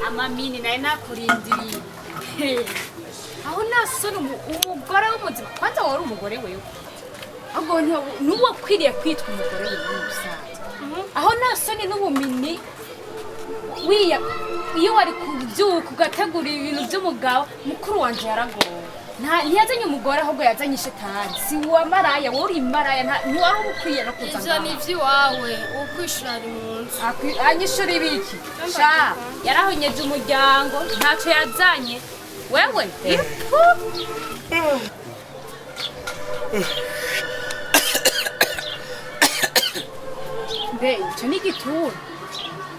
Amamini naina kurindiriye aho nasona umugore w'umuzima kwanza wari umugore wewe ahubwo nuwo kwiriye kwitwa umugore wewe n'ubusanzwe aho nasone n'ubumini wiya iyo wari kubyuka ugategura ibintu by'umugabo mukuru wanje yaragowe ntiyazanye umugore ahubwo yazanye shetani si wa maraya wori maraya ntiwari ukwiye no kuza ivyo ni ivy'iwawe ukwishura ari munsi anyishura ibiki sha yarahonyeje umuryango ntacyo yazanye wewe mbe icyo ni igituntu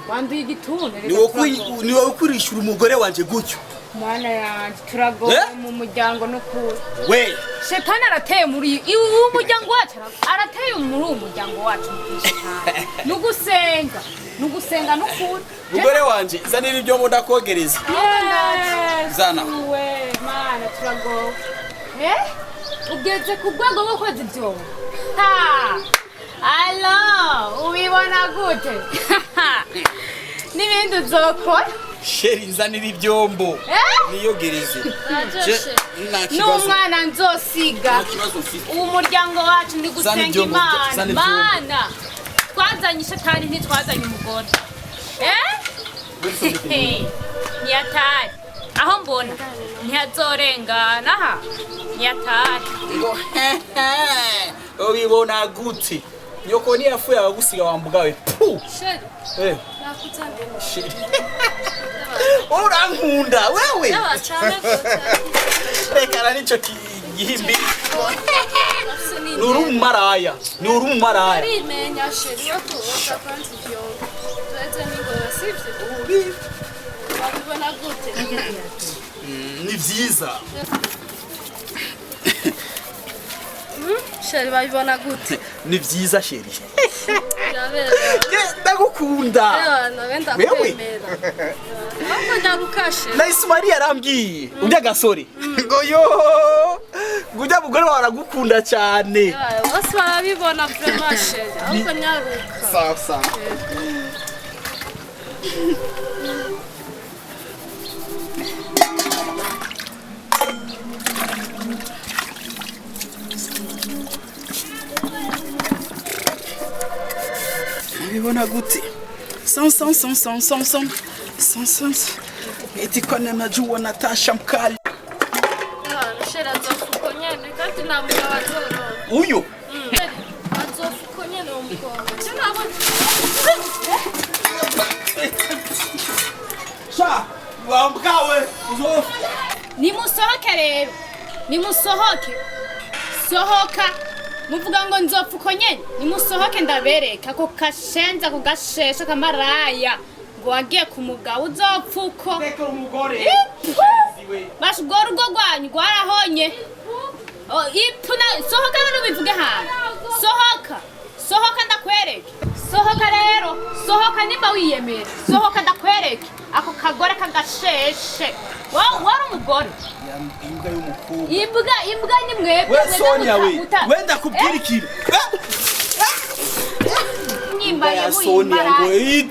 wanduye igituntu ni wowe ukurishura umugore wanje gutyo mwana yanjye turagoye mu muryango no kuri we shetani arateye muri uwo muryango wacu arateye muri uwo muryango wacu nugusenga no kuri umugore wanje zanira ibyo mbona kogereza zana we mana turagoye ugeze ku rwego rwo koza ibyo alo ubibona gute n'ibindi uzokora sheri zanira ibyombo niyogereze n'umwana nzosiga uwo muryango wacu ndi gusenga imana twazanye shetani ntitwazanye umugore ntiyatari aho mbona ntiyazorengana aha ntiyatari ubibona gute nyoko ni yafuye abagusiga wambugawe pu sheri nakutandemo urankunda wewe n'abacane rekana nico gihimbi nurumaraya arimenya sheri yo kuwota kwanza ivyo tuweze n'ingoro sivyo wabibona gute ni vyiza sheri babibona gute ni vyiza sheri birabera ndagukunda wenda wewe kwemera ahubwo ndagukashe na Ismaili yarambwiye ujya gasore ngo yo gujya mugore wawe aragukunda cyane bose barabibona vraiment sheri ahubwo nyaruka sawa ubibona gute eti kwa najua Natasha mkali sheri azofuko nyene kandi ntabwo wazorora uyu azofuko nyene umukobwa sinabona sha wamkawe uzo nimusohoke rero nimusohoke sohoka muvuga ngo nzopfuko nyene nimusohoke ndabereka ako kashenza ku gashesho kamaraya ngo wagiye ku mugabo uzopfuko reka umugore bashugora urugo rwanyu rwarahonye ipfuna sohoka rero bivuge hano sohoka ndakwereke sohoka rero sohoka nimba wiyemera sohoka ndakwereke ako kagore kagasheshe wari umugore imbwa y'umukobwa imbwa ni mwebwe we Sonia we wenda kubwira ikintu nyimba ya Sonia ngo wewe